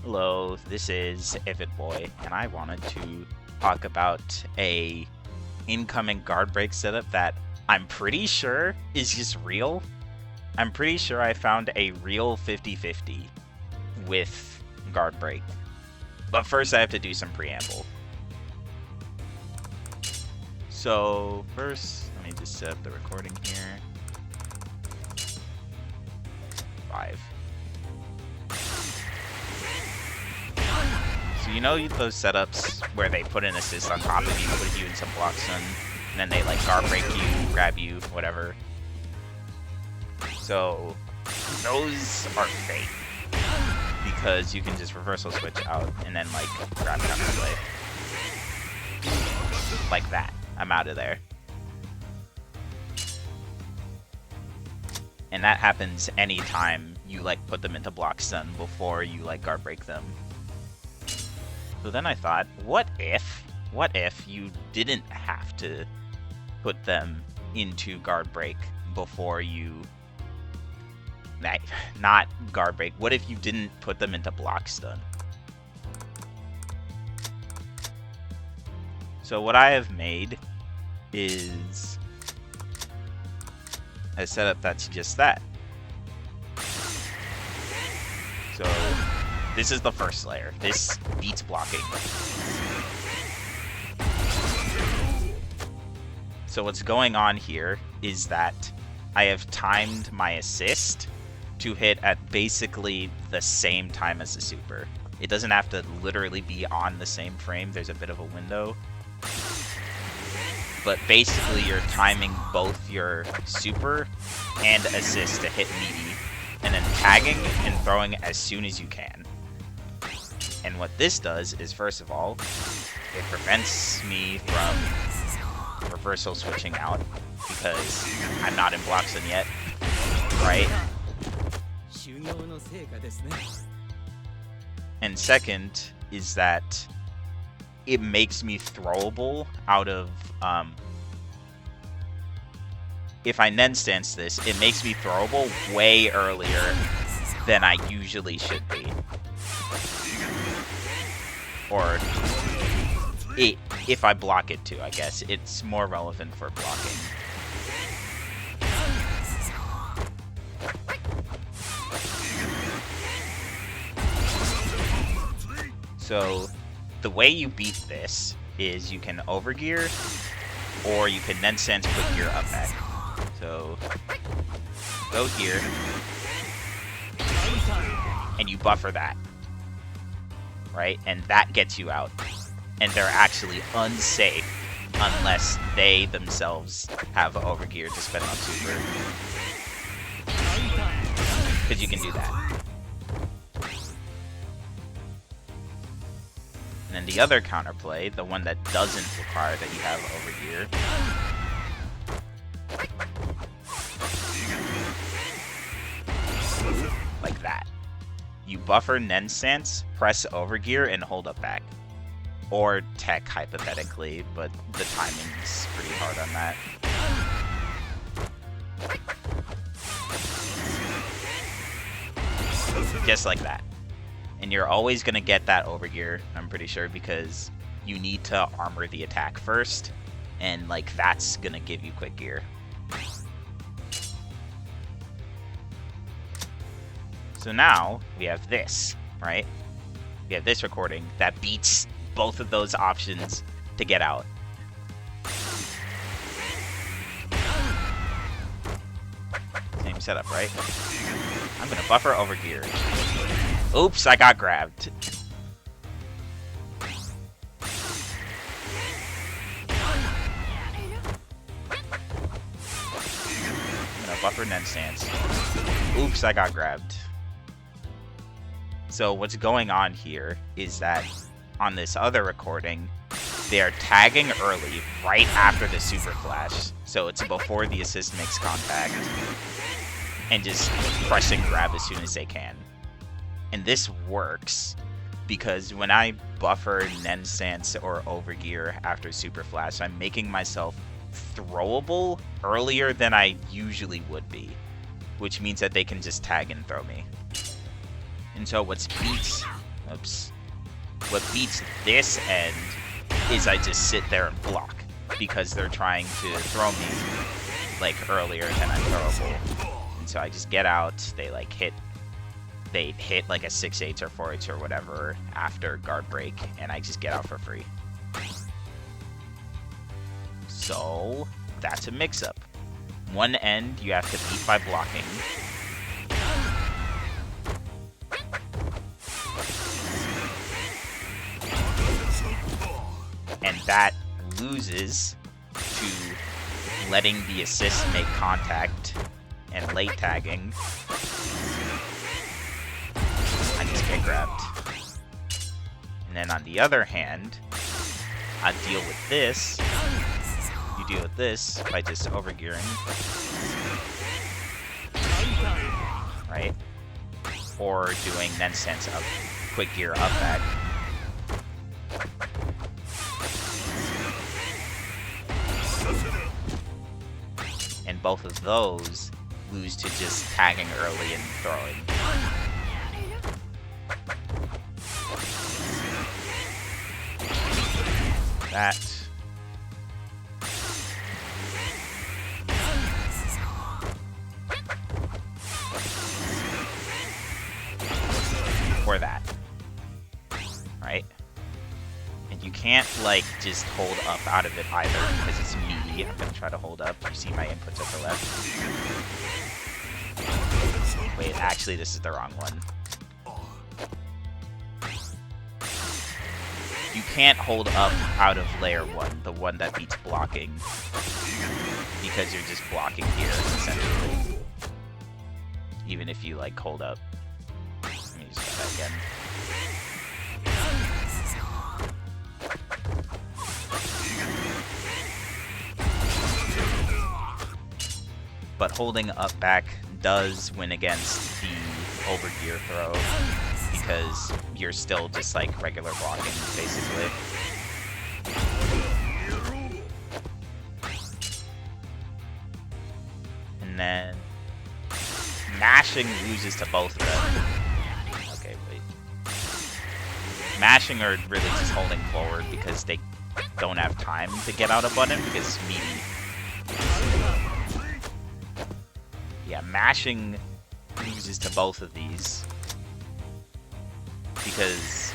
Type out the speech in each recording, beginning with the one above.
Hello, this is Avid Boy, and I wanted to talk about a incoming guard break setup that I'm pretty sure is just real. I'm pretty sure I found a real 50-50 with guard break. But first I have to do some preamble. So first, let me just set up the recording here. 5. So you know those setups where they put an assist on top of you, put you in some block stun, and then they like guard break you, grab you, whatever. So those are fake because you can just reversal switch out and then like grab counterplay like that. I'm out of there. And that happens anytime you like put them into block stun before you like guard break them. So then I thought, what if you didn't have to put them into guard break before you... Not guard break. What if you didn't put them into block stun? So what I have made is a setup that's just that. So this is the first layer. This beats blocking. So what's going on here is that I have timed my assist to hit at basically the same time as the super. It doesn't have to literally be on the same frame. There's a bit of a window. But basically you're timing both your super and assist to hit meaty, and then tagging and throwing as soon as you can. And what this does is, first of all, it prevents me from reversal switching out because I'm not in block stun yet, right? And second is that it makes me throwable out of, if I Nen stance this, it makes me throwable way earlier than I usually should be. Or if I block it too, I guess. It's more relevant for blocking. So the way you beat this is you can overgear, or you can Nen stance quick gear up back. So go here, and you buffer that, right? And that gets you out. And they're actually unsafe unless they themselves have overgear to spend on super. Because you can do that. And then the other counterplay, the one that doesn't require that you have overgear, like that. You buffer Nen stance, press overgear, and hold up back. Or tech, hypothetically, but the timing's pretty hard on that. Just like that. And you're always going to get that overgear, I'm pretty sure, because you need to armor the attack first, and like that's going to give you quick gear. So now we have this, right? We have this recording that beats both of those options to get out. Same setup, right? I'm gonna buffer overgear. Oops, I got grabbed. I'm gonna buffer Nen stance. Oops, I got grabbed. So what's going on here is that on this other recording, they are tagging early, right after the super flash. So it's before the assist makes contact. And just pressing grab as soon as they can. And this works because when I buffer Nen stance or overgear after super flash, I'm making myself throwable earlier than I usually would be, which means that they can just tag and throw me. And so what beats Oops. What beats this end is I just sit there and block, because they're trying to throw me, like, earlier than I'm throwable. And so I just get out, they, like, hit like a 6-8 or 4-8 or whatever after guard break, and I just get out for free. So, that's a mix-up. One end you have to beat by blocking. And that loses to letting the assist make contact and late tagging. I just get grabbed. And then on the other hand, I deal with this. You deal with this by just overgearing. Right? Or doing then sense up, quick gear up back. And both of those lose to just tagging early and throwing. That. Or that. Right? And you can't, like, just hold up out of it either, because it's meaty. I'm gonna try to hold up. You see my inputs at the left. Wait, actually, this is the wrong one. You can't hold up out of layer 1, the one that beats blocking, because you're just blocking here, essentially. Even if you, like, hold up. Let me just try that again. But holding up back does win against the overgear throw, because you're still just like regular blocking, basically. And then mashing loses to both of them. Okay, wait. Mashing are really just holding forward because they don't have time to get out a button because it's meaty. Yeah, mashing loses to both of these because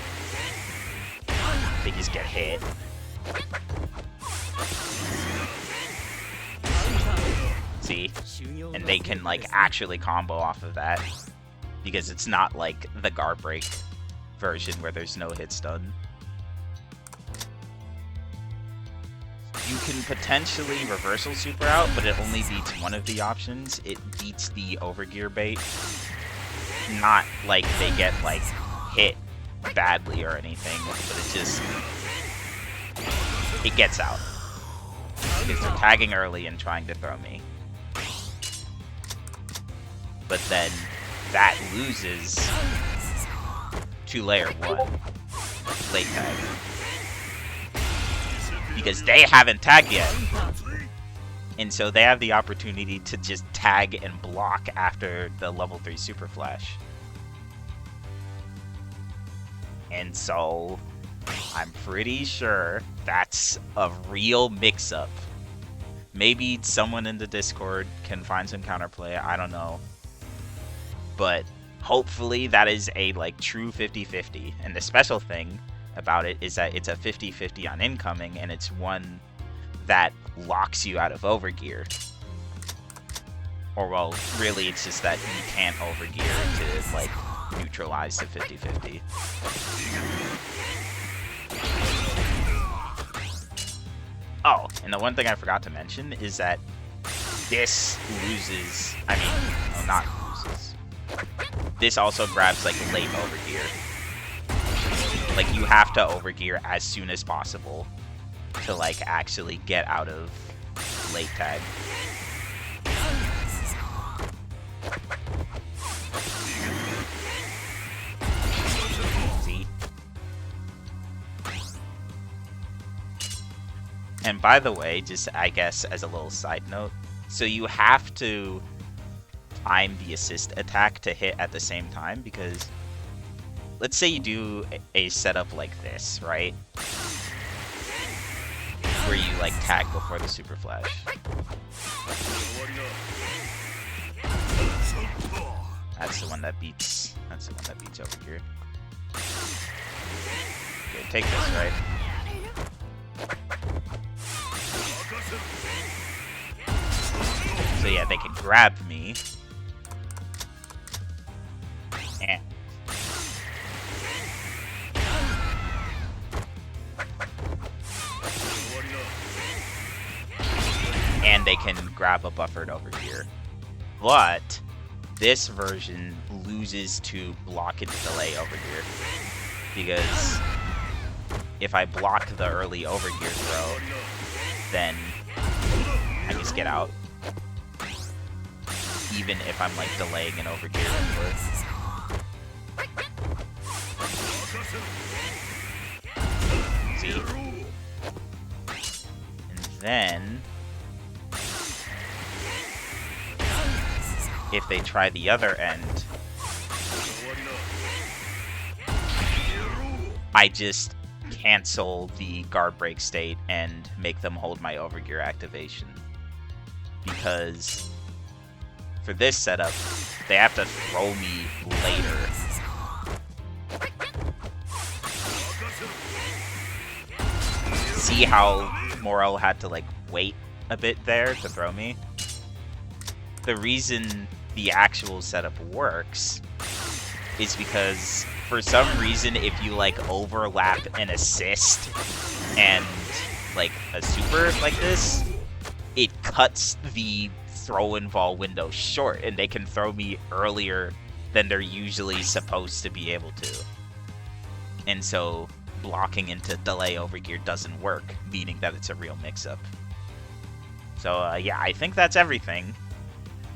they just get hit. See? And they can like actually combo off of that because it's not like the guard break version where there's no hit stun. You can potentially reversal super out, but it only beats one of the options. It beats the overgear bait. Not like they get like hit badly or anything, but it just it gets out. Because they're tagging early and trying to throw me. But then that loses to layer 1 late tag. Because they haven't tagged yet. And so they have the opportunity to just tag and block after the level 3 super flash. And so I'm pretty sure that's a real mix-up. Maybe someone in the Discord can find some counterplay, I don't know. But hopefully that is a like true 50-50. And the special thing about it is that it's a 50-50 on incoming, and it's one that locks you out of overgear. Or well, really it's just that you can't overgear to like neutralize the 50-50. Oh, and the one thing I forgot to mention is that this loses, I mean, no, not loses. This also grabs like late overgear. Like you have to overgear as soon as possible to like actually get out of late tag. See? And by the way, just I guess as a little side note, so you have to time the assist attack to hit at the same time because let's say you do a setup like this, right? Where you like tag before the super flash. That's the one that beats. That's the one that beats over here. Okay, take this, right? So yeah, they can grab me. And they can grab a buffered over here. But this version loses to block and delay over here. Because if I block the early overgear throw, then I just get out. Even if I'm like delaying an overgear input. See? And then if they try the other end, I just cancel the guard break state and make them hold my overgear activation. Because for this setup, they have to throw me later. See how Morel had to like wait a bit there to throw me? The reason the actual setup works is because for some reason if you like overlap an assist and like a super like this, it cuts the throw and vol window short and they can throw me earlier than they're usually supposed to be able to. And so blocking into delay overgear doesn't work, meaning that it's a real mix-up. So yeah, I think that's everything.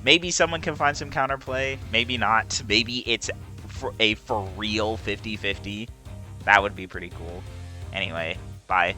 Maybe someone can find some counterplay, maybe not. Maybe it's for real 50-50. That would be pretty cool. Anyway, bye.